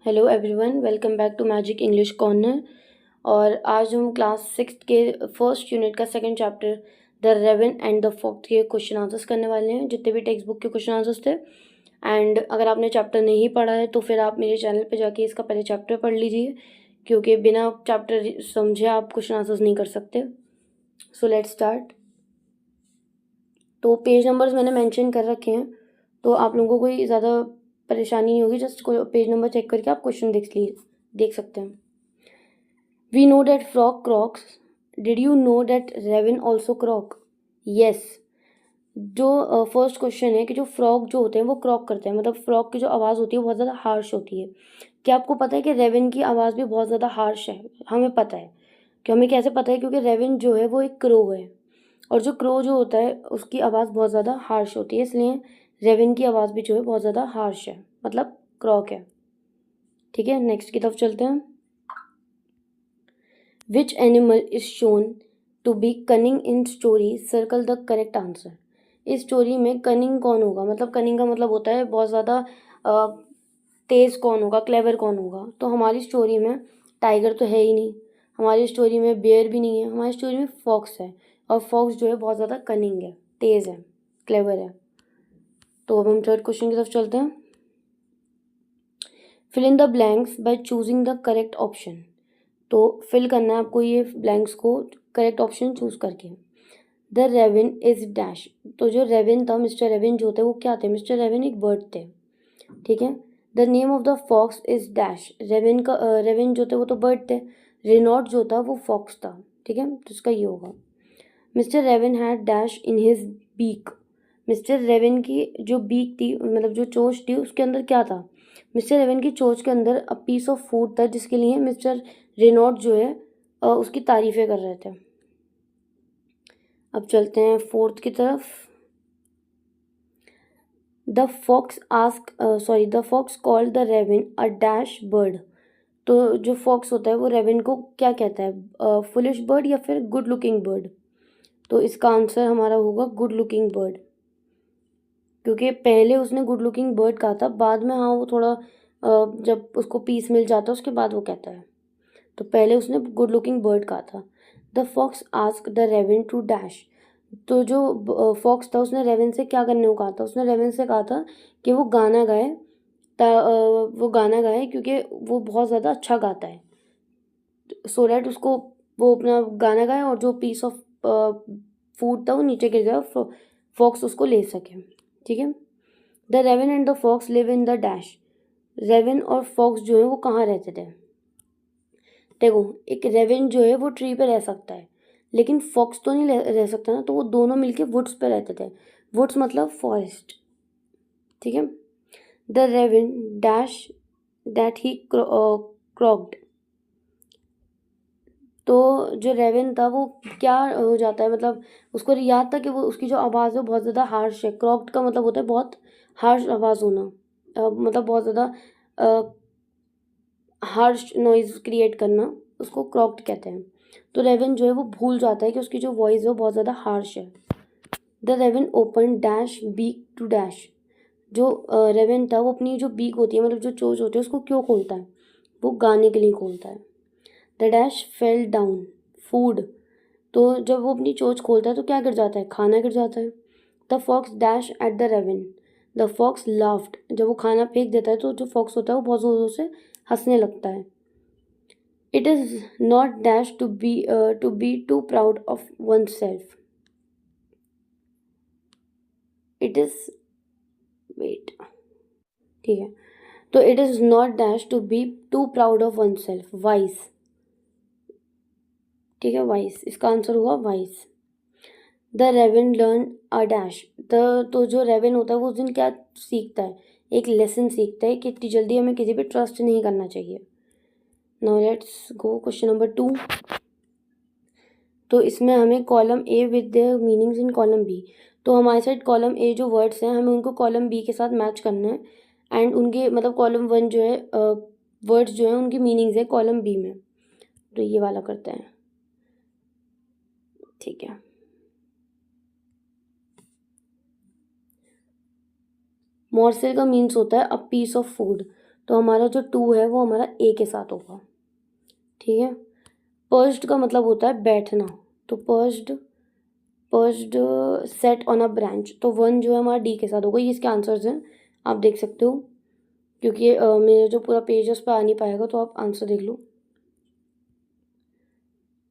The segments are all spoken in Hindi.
Hello everyone, welcome back to magic English corner. और आज हम क्लास 6 के फर्स्ट यूनिट का second chapter the raven and the fox के क्वेश्चन आंसर्स करने वाले हैं, जितने भी टेक्स्ट बुक के क्वेश्चन आंसर्स थे। एंड अगर आपने चैप्टर नहीं पढ़ा है तो फिर आप मेरे चैनल पे जाके इसका पहले चैप्टर पढ़ लीजिए, क्योंकि बिना चैप्टर समझे आप क्वेश्चन आंसर्स नहीं कर सकते। So let's start. तो पेज नंबर्स मैंने मेंशन कर रखे हैं, तो आप लोगों को कोई ज़्यादा परेशानी नहीं होगी। जस्ट पेज नंबर चेक करके आप क्वेश्चन देख सकते हैं। We know that frog croaks. Did you know that raven also croak? Yes. जो फर्स्ट क्वेश्चन है कि जो फ्रॉग जो होते हैं वो क्रॉक करते हैं, मतलब फ्रॉग की जो आवाज़ होती है वो बहुत ज़्यादा हार्श होती है। क्या आपको पता है कि रेवन की आवाज़ भी बहुत ज़्यादा हार्श है? हमें पता है। कि हमें कैसे पता है? क्योंकि रेवन जो है वो एक क्रो है, और जो क्रो जो होता है उसकी आवाज़ बहुत ज़्यादा हार्श होती है, इसलिए रेवन की आवाज़ भी जो है बहुत ज़्यादा हार्श है, मतलब क्रॉक है। ठीक है, नेक्स्ट की तरफ चलते हैं। Which animal is shown to be cunning in story? Circle the correct answer. इस स्टोरी में कनिंग कौन होगा? मतलब कनिंग का मतलब होता है बहुत ज़्यादा तेज़ कौन होगा, क्लेवर कौन होगा। तो हमारी स्टोरी में टाइगर तो है ही नहीं, हमारी स्टोरी में बेयर भी नहीं है, हमारी स्टोरी में फॉक्स है। और फॉक्स जो है बहुत ज़्यादा कनिंग है, तेज़ है, क्लेवर है। तो अब हम थर्ड क्वेश्चन की तरफ चलते हैं। Fill in the blanks by choosing the correct option. तो फिल करना है आपको ये ब्लैंक्स को करेक्ट ऑप्शन चूज करके। The raven is dash. तो जो रेवन था, मिस्टर रेवन जो थे वो क्या थे? मिस्टर रेवन एक बर्ड थे। ठीक है। The name of the fox is dash. Raven जो थे वो तो बर्ड थे, रेनॉट जो था वो फॉक्स था। ठीक है, तो इसका ये होगा। Mister raven had dash in his beak. Mister raven की जो बीक थी, मतलब जो चोंच थी, उसके अंदर क्या था? मिस्टर रेवन की चोंच के अंदर अ पीस ऑफ फूड था, जिसके लिए मिस्टर रेनॉट जो है उसकी तारीफें कर रहे थे। अब चलते हैं फोर्थ की तरफ। The fox called the raven a dash bird. तो जो फॉक्स होता है वो रेवन को क्या कहता है? फुलिश बर्ड या फिर गुड लुकिंग बर्ड? तो इसका आंसर हमारा होगा गुड लुकिंग बर्ड, क्योंकि पहले उसने गुड लुकिंग बर्ड कहा था, बाद में हाँ वो थोड़ा जब उसको पीस मिल जाता है उसके बाद वो कहता है। तो पहले उसने गुड लुकिंग बर्ड कहा था। The fox ask the raven to dash. तो जो फॉक्स था उसने रेवन से क्या करने को कहा था? उसने रेवन से कहा था कि वो गाना गाए, वो गाना गाए क्योंकि वो बहुत ज़्यादा अच्छा गाता है, सो डैट उसको वो अपना गाना गाए और जो पीस ऑफ फूड था वो नीचे गिर जाए, फॉक्स उसको ले सके। ठीक है। The raven and the fox live in the dash. Raven और फॉक्स जो है वो कहाँ रहते थे? देखो, एक रेवन जो है वो ट्री पे रह सकता है, लेकिन फॉक्स तो नहीं रह सकता ना, तो वो दोनों मिलके वुड्स पे रहते थे। वुड्स मतलब फॉरेस्ट। ठीक है। The raven dash that he croaked. तो जो रेवन था वो क्या हो जाता है? मतलब उसको याद था कि वो उसकी जो आवाज़ है बहुत ज़्यादा हार्श है। क्रॉक्ड का मतलब होता है बहुत हार्श आवाज़ होना, मतलब बहुत ज़्यादा हार्श नॉइज़ क्रिएट करना, उसको क्रॉक्ड कहते हैं। तो रेवन जो है वो भूल जाता है कि उसकी जो वॉइस है वो बहुत ज़्यादा हार्श है। The raven open dash beak to dash. जो रेवन था वो अपनी जो बीक होती है, मतलब जो चोंच होती है, उसको क्यों खोलता है? वो गाने के लिए खोलता है। The dash fell down food. तो जब वो अपनी चोंच खोलता है तो क्या गिर जाता है? खाना गिर जाता है। The fox dash at the raven. The fox laughed. जब वो खाना फेंक देता है तो जो फॉक्स होता है वो बहुत ज़ोरों से हंसने लगता है। It is not dash to be too proud of oneself. It is wait. ठीक है। तो it is not dash to be too proud of oneself, wise. ठीक है, वाइस इसका आंसर हुआ wise. The raven learn a dash. तो जो रेवन होता है वो उस दिन क्या सीखता है? एक लेसन सीखता है कि इतनी जल्दी हमें किसी पे ट्रस्ट नहीं करना चाहिए। Now let's go question number 2। तो इसमें हमें column A with the meanings in column B. तो हमारे साइड कॉलम ए जो वर्ड्स हैं हमें उनको कॉलम बी के साथ मैच करना है, एंड उनके मतलब कॉलम 1 जो है वर्ड्स जो हैं उनकी मीनिंग्स है कॉलम बी में। तो ये वाला करते हैं। ठीक है। मॉर्सेल का मीन्स होता है अ पीस ऑफ फूड। तो हमारा जो टू है वो हमारा ए के साथ होगा, ठीक है। पर्च्ड का मतलब होता है बैठना, तो पर्च्ड सेट ऑन अ ब्रांच, तो वन जो है हमारा डी के साथ होगा। ये इसके आंसर्स हैं, आप देख सकते हो, क्योंकि मेरे जो पूरा पेज है उस पर आ नहीं पाएगा, तो आप आंसर देख लो,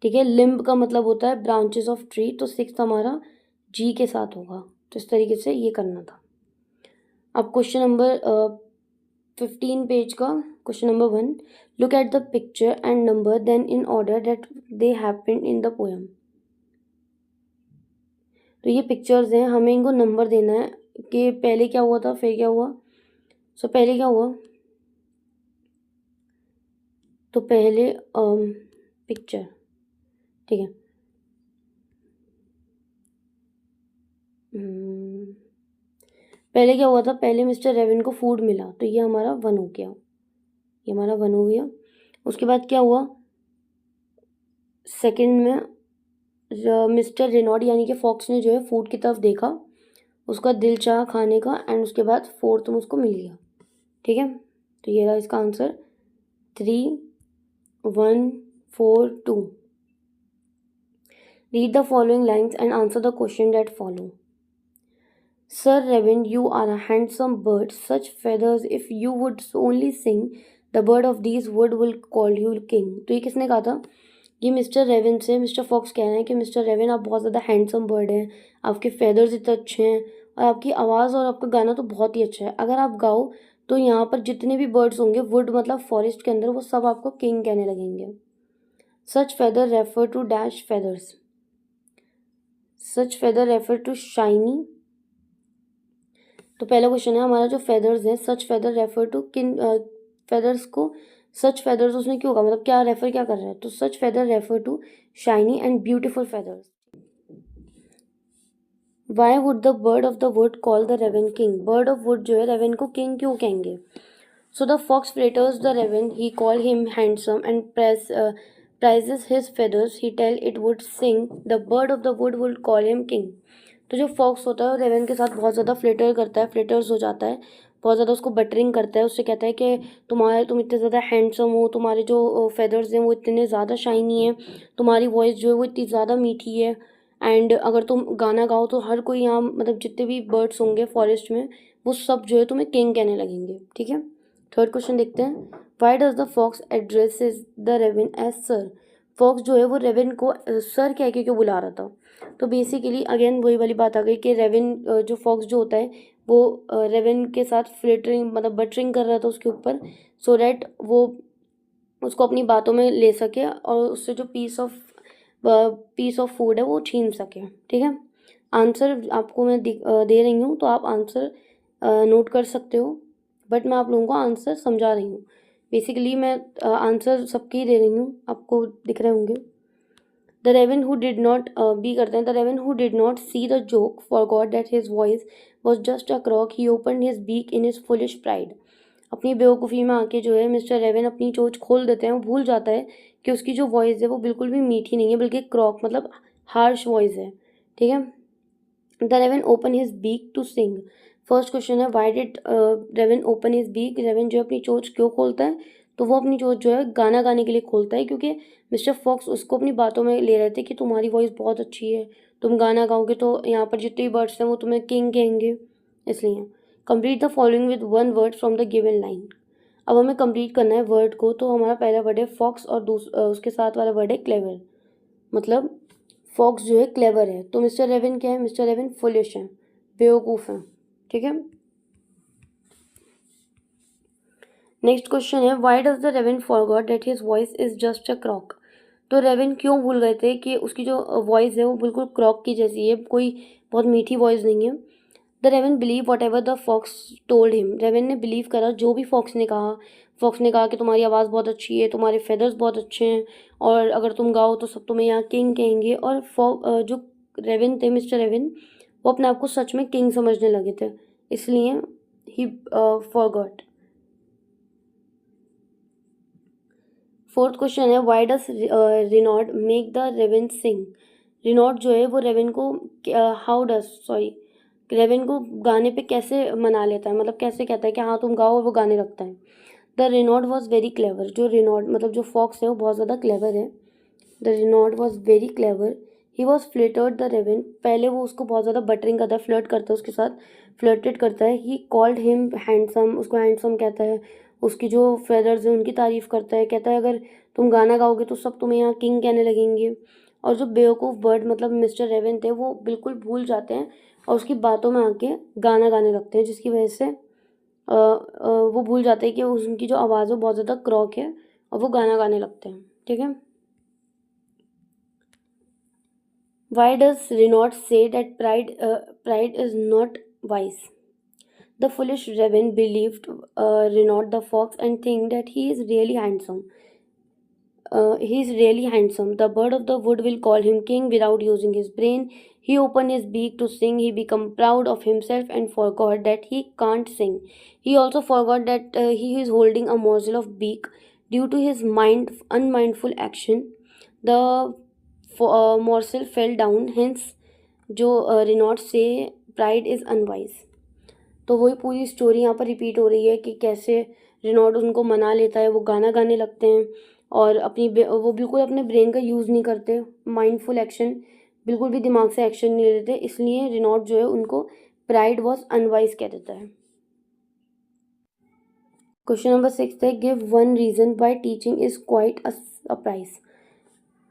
ठीक है। लिम्ब का मतलब होता है ब्रांचेस ऑफ ट्री, तो सिक्स हमारा जी के साथ होगा। तो इस तरीके से ये करना था। अब क्वेश्चन नंबर 15 पेज का question number 1, look at the picture and number then in order that they happened in the poem. तो ये पिक्चर्स हैं, हमें इनको नंबर देना है कि पहले क्या हुआ था फिर क्या हुआ। सो पहले क्या हुआ, तो पहले पिक्चर, ठीक है। पहले क्या हुआ था, पहले मिस्टर रेविन को फूड मिला, तो ये हमारा वन हो गया, ये हमारा वन हो गया। उसके बाद क्या हुआ, सेकंड में मिस्टर रेनॉल्ड यानी कि फॉक्स ने जो है फूड की तरफ देखा, उसका दिल चाहा खाने का, एंड उसके बाद फोर्थ में उसको मिल गया, ठीक है। तो ये रहा इसका answer 3, 1, 4, 2। Read the following lines and answer the question that follow. Sir Raven, you are a handsome bird. Such feathers, if you would only sing, the bird of these wood will call you king. तो ये किसने कहा था, ये मिस्टर रेवन से मिस्टर फॉक्स कह रहे हैं कि मिस्टर रेवन आप बहुत ज़्यादा हैंडसम बर्ड हैं, आपके फेदर्स इतने अच्छे हैं और आपकी आवाज़ और आपका गाना तो बहुत ही अच्छा है। अगर आप गाओ तो यहाँ पर जितने भी बर्ड्स होंगे, वुड मतलब फॉरेस्ट के अंदर, वो सब आपको किंग कहने लगेंगे। Such feather refer to dash feathers, such feather refer to shiny. तो पहला क्वेश्चन है हमारा, जो फेदर्स है सच फेदर रेफर टू किन फेदर्स को, सच फेदर्स उसने क्यों कहा, मतलब क्या रेफर क्या कर रहा है, तो such feather refer to shiny and beautiful feathers. Why would the bird of the wood call the raven king, bird of wood जो है रेवन को किंग क्यों कहेंगे। So the fox flatters the raven, he call him handsome and prizes his feathers, he tell it would sing, the bird of the wood would call him king। तो जो फॉक्स होता है वो रेवन के साथ बहुत ज़्यादा फ्लिटर करता है, फ्लिटर्स हो जाता है, बहुत ज़्यादा उसको बटरिंग करता है, उससे कहता है कि तुम इतने ज़्यादा हैंडसम हो, तुम्हारे जो फेदर्स हैं वो इतने ज़्यादा शाइनी हैं, तुम्हारी वॉइस जो है वो इतनी ज़्यादा मीठी है, एंड अगर तुम गाना गाओ तो हर कोई यहाँ मतलब जितने भी बर्ड्स होंगे फॉरेस्ट में वो सब जो है तुम्हें किंग कहने लगेंगे, ठीक है। थर्ड क्वेश्चन देखते हैं, why does the fox addresses the raven as sir. Fox जो है वो रेवन को सर कह के क्यों बुला रहा था, तो बेसिकली अगेन वही वाली बात आ गई कि रेवन जो फॉक्स जो होता है वो रेवन के साथ फ्लिटरिंग मतलब बटरिंग कर रहा था उसके ऊपर, सो डैट वो उसको अपनी बातों में ले सके और उससे जो पीस ऑफ फूड है वो छीन सके, ठीक है। आंसर आपको मैं दे रही हूँ, तो आप आंसर नोट कर सकते हो, बट मैं आप लोगों को आंसर समझा रही हूँ। बेसिकली मैं आंसर सबके ही दे रही हूँ, आपको दिख रहे होंगे। The raven who did not be करते हैं, the raven who did not see the joke forgot that his voice was just a croak, he open his beak in his foolish pride. अपनी बेवकूफ़ी में आके जो है मिस्टर रेवन अपनी चोंच खोल देते हैं, वो भूल जाता है कि उसकी जो वॉइस है वो बिल्कुल भी मीठी नहीं है, बल्कि क्रॉक मतलब हार्श वॉइस है, ठीक है। The raven open his beak to sing, first question है why did raven open his beak, raven जो है अपनी चोंच क्यों खोलता है, तो वो अपनी चोंच जो है गाना गाने के लिए खोलता है, क्योंकि मिस्टर फॉक्स उसको अपनी बातों में ले रहे थे कि तुम्हारी वॉइस बहुत अच्छी है, तुम गाना गाओगे तो यहाँ पर जितने भी बर्ड्स हैं वो तुम्हें किंग कहेंगे, इसलिए। Complete the following with one word from the given line. अब हमें कंप्लीट करना है वर्ड को, तो हमारा पहला वर्ड है फॉक्स और उसके साथ वाला वर्ड है क्लेवर, मतलब फॉक्स जो है क्लेवर है, तो मिस्टर रेवन क्या है, मिस्टर रेवन फुलिश है, बेवकूफ़ है, ठीक है। नेक्स्ट क्वेश्चन है why does the raven forgot that his voice is just a croak. तो रेवन क्यों भूल गए थे कि उसकी जो वॉइस है वो बिल्कुल क्रॉक की जैसी है, कोई बहुत मीठी वॉइस नहीं है। The raven believe whatever the fox told him, raven ने बिलीव करा जो भी फॉक्स ने कहा। फॉक्स ने कहा कि तुम्हारी आवाज़ बहुत अच्छी है, तुम्हारे फेदर्स बहुत अच्छे हैं, और अगर तुम गाओ तो सब तुम्हें यहाँ किंग कहेंगे, और जो रेवन थे मिस्टर रेवन वो अपने आप को सच में किंग समझने लगे थे, इसलिए ही फॉरगॉट। फोर्थ क्वेश्चन है why does Reynard make the raven sing. Reynard जो है वो रेवन को रेवन को गाने पे कैसे मना लेता है, मतलब कैसे कहता है कि हाँ तुम गाओ, और वो गाने लगता है। The Reynard was very clever, जो रेनॉल्ड मतलब जो फॉक्स है वो बहुत ज़्यादा क्लेवर है। The Reynard was very clever, he was flattered the raven, पहले वो उसको बहुत ज़्यादा बटरिंग करता है, फ्लर्ट करता है उसके साथ, फ्लर्टेड करता है। ही कॉल्ड हिम हैंडसम, उसको हैंडसम कहता है, उसकी जो फेदर्स हैं उनकी तारीफ़ करता है, कहता है अगर तुम गाना गाओगे तो सब तुम्हें यहाँ किंग कहने लगेंगे। और जो बेवकूफ़ बर्ड मतलब मिस्टर रेवन थे वो बिल्कुल भूल जाते हैं और उसकी बातों में आके गाना गाने लगते हैं, जिसकी वजह से वो भूल जाते हैं कि उनकी जो आवाज़ है बहुत ज़्यादा क्रॉक है और वो गाना गाने लगते हैं। ठीक है। Why does Renaud say that pride is not wise? The foolish raven believed Renaud the fox and think that he is really handsome. He is really handsome. The bird of the wood will call him king without using his brain. He opened his beak to sing. He became proud of himself and forgot that he can't sing. He also forgot that he is holding a morsel of beak due to his unmindful action. The morsel fell down. Hence, जो रिनॉट से प्राइड इज़ अनवाइज। तो वही पूरी स्टोरी यहाँ पर रिपीट हो रही है कि कैसे रिनॉट उनको मना लेता है, वो गाना गाने लगते हैं और वो बिल्कुल अपने ब्रेन का यूज़ नहीं करते, माइंडफुल एक्शन, बिल्कुल भी दिमाग से एक्शन नहीं लेते, इसलिए रिनॉट जो है उनको प्राइड वॉज अनवाइज कह देता है। क्वेश्चन नंबर 6 है, give one reason why teaching is quite a surprise.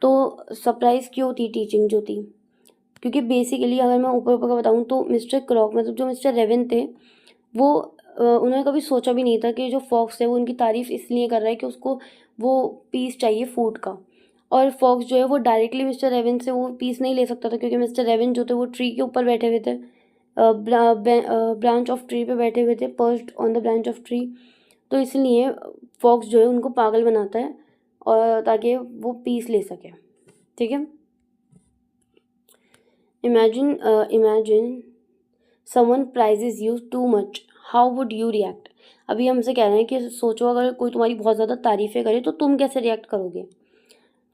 तो सरप्राइज़ क्यों थी टीचिंग जो थी? क्योंकि बेसिकली अगर मैं ऊपर ऊपर का बताऊँ तो मिस्टर क्रॉक मतलब जो मिस्टर रेवन थे वो उन्होंने कभी सोचा भी नहीं था कि जो फॉक्स है वो उनकी तारीफ़ इसलिए कर रहा है कि उसको वो पीस चाहिए फूड का। और फॉक्स जो है वो डायरेक्टली मिस्टर रेवन से वो पीस नहीं ले सकता था, क्योंकि मिस्टर रेवन जो थे वो ट्री के ऊपर बैठे हुए थे, ब्रांच ऑफ ट्री पे बैठे हुए थे, perched on the branch of tree. तो इसलिए फॉक्स जो है उनको पागल बनाता है और ताकि वो पीस ले सके। ठीक है। Imagine someone prizes you too much. How would you react? अभी हमसे कह रहे हैं कि सोचो अगर कोई तुम्हारी बहुत ज़्यादा तारीफ़ें करे तो तुम कैसे रिएक्ट करोगे।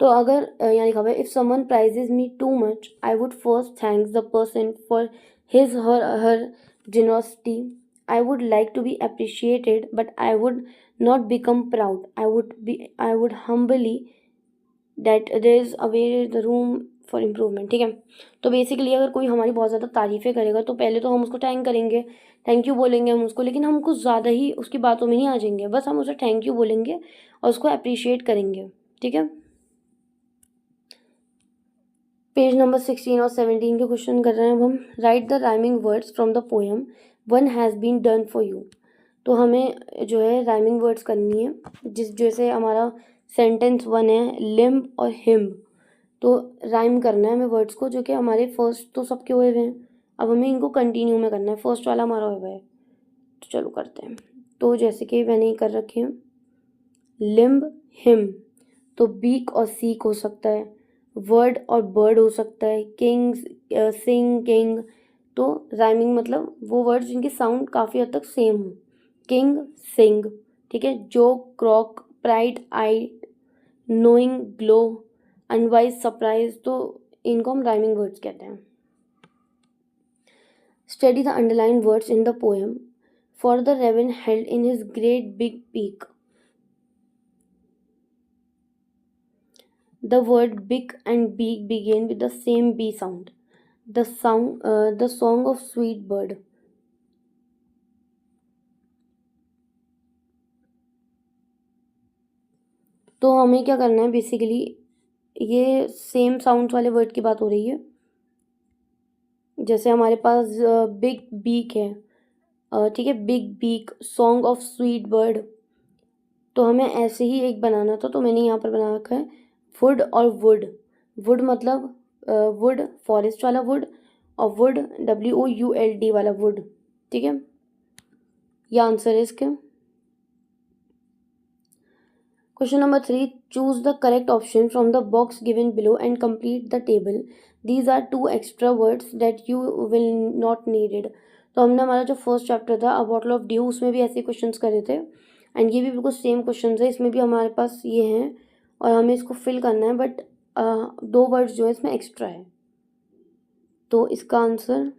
तो अगर यहाँ लिखा हुआ है, if someone praises me too much I would first thanks the person for his her generosity. I would like to be appreciated, but I would not become proud. I would humbly that there is a way the room for improvement. ठीक है। तो बेसिकली अगर कोई हमारी बहुत ज़्यादा तारीफ़ें करेगा तो पहले तो हम उसको थैंक करेंगे, थैंक यू बोलेंगे हम उसको, लेकिन हम कुछ ज़्यादा ही उसकी बातों में नहीं आ जाएंगे, बस हम उसे थैंक यू बोलेंगे और उसको अप्रिशिएट करेंगे। ठीक है। पेज नंबर 16 और 17 के क्वेश्चन कर रहे हैं अब हम। Write the rhyming words from the poem one has been done for you. तो हमें जो है राइमिंग वर्ड्स करनी है, जैसे हमारा सेंटेंस 1 है लिम्ब और हिम्ब, तो राइम करना है हमें वर्ड्स को, जो कि हमारे फर्स्ट तो सबके हुए हुए हैं, अब हमें इनको कंटिन्यू में करना है। फर्स्ट वाला हमारा हुआ है तो चलो करते हैं। तो जैसे कि मैंने ये कर रखे हैं लिम्ब हिम, तो बीक और सीक हो सकता है, वर्ड और बर्ड हो सकता है, किंग्स सिंग किंग। तो राइमिंग मतलब वो वर्ड्स जिनकी साउंड काफ़ी हद तक सेम हो, किंग सिंग। ठीक है। जो croak pride I knowing glow unwise surprise, तो इनको हम राइमिंग वर्ड्स कहते हैं। Study the underline words in the poem for the raven held in his great big beak. The word big and beak begin with the same B sound. The song of sweet bird. तो हमें क्या करना है बेसिकली, ये सेम साउंड वाले वर्ड की बात हो रही है। जैसे हमारे पास बिग बीक है, ठीक है, big beak song of sweet bird, तो हमें ऐसे ही एक बनाना था, तो मैंने यहाँ पर बना रखा है वुड और वुड। वुड मतलब वुड फॉरेस्ट वाला वुड, और वुड WOULD वाला वुड। ठीक है। ये आंसर है इसके। Question number 3, choose the correct option from the box given below and complete the table. These are 2 extra words that you will not needed. तो हमने हमारा जो फर्स्ट चैप्टर था अ बॉटल ऑफ ड्यू, उसमें भी ऐसे क्वेश्चन करे थे, एंड ये भी बिल्कुल सेम क्वेश्चन है, इसमें भी हमारे पास ये हैं और हमें इसको फिल करना है, बट 2 वर्ड्स जो है इसमें एक्स्ट्रा है। तो इसका आंसर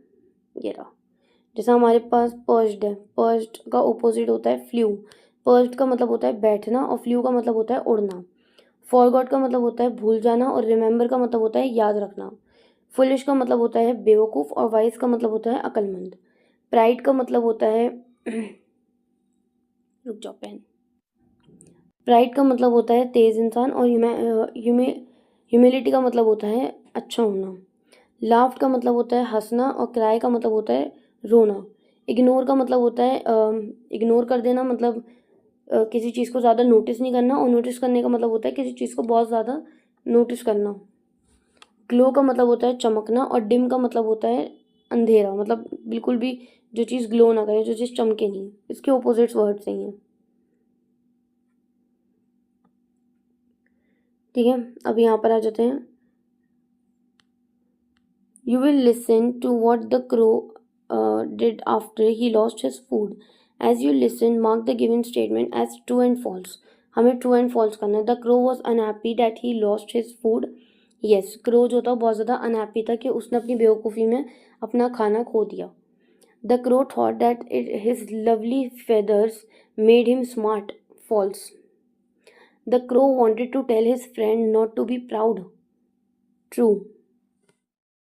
ये रहा। जैसा हमारे पास पर्च्ड है, पर्च्ड का ओपोजिट होता है फ्लू, पर्च्ड का मतलब होता है बैठना और फ्लू का मतलब होता है उड़ना। फॉरगॉट का मतलब होता है भूल जाना और रिमेंबर का मतलब होता है याद रखना। फुलिश का मतलब होता है बेवकूफ़ और वाइज का मतलब होता है अक्लमंद। प्राइड का मतलब होता है रुक जाओ पेन। प्राइड का मतलब होता है तेज़ इंसान और ह्यूमिलिटी का मतलब होता है अच्छा होना। लाफ्ट का मतलब होता है हंसना और क्राई का मतलब होता है रोना। इग्नोर का मतलब होता है इग्नोर कर देना, मतलब किसी चीज़ को ज़्यादा नोटिस नहीं करना, और नोटिस करने का मतलब होता है किसी चीज़ को बहुत ज़्यादा नोटिस करना। ग्लो का मतलब होता है चमकना और डिम का मतलब होता है अंधेरा, मतलब बिल्कुल भी जो चीज़ ग्लो ना करे, जो चीज़ चमके नहीं। इसके ऑपोजिट्स वर्ड्स नहीं हैं। ठीक है, अब यहाँ पर आ जाते हैं। You will listen to what the crow did after he lost his food. As you listen, mark the given statement as true and false. हमें true and false करना है। The crow was unhappy that he lost his food. Yes, crow जो था बहुत ज़्यादा unhappy था कि उसने अपनी बेवकूफ़ी में अपना खाना खो दिया। The crow thought that his lovely feathers made him smart. False. The crow wanted to tell his friend not to be proud. True.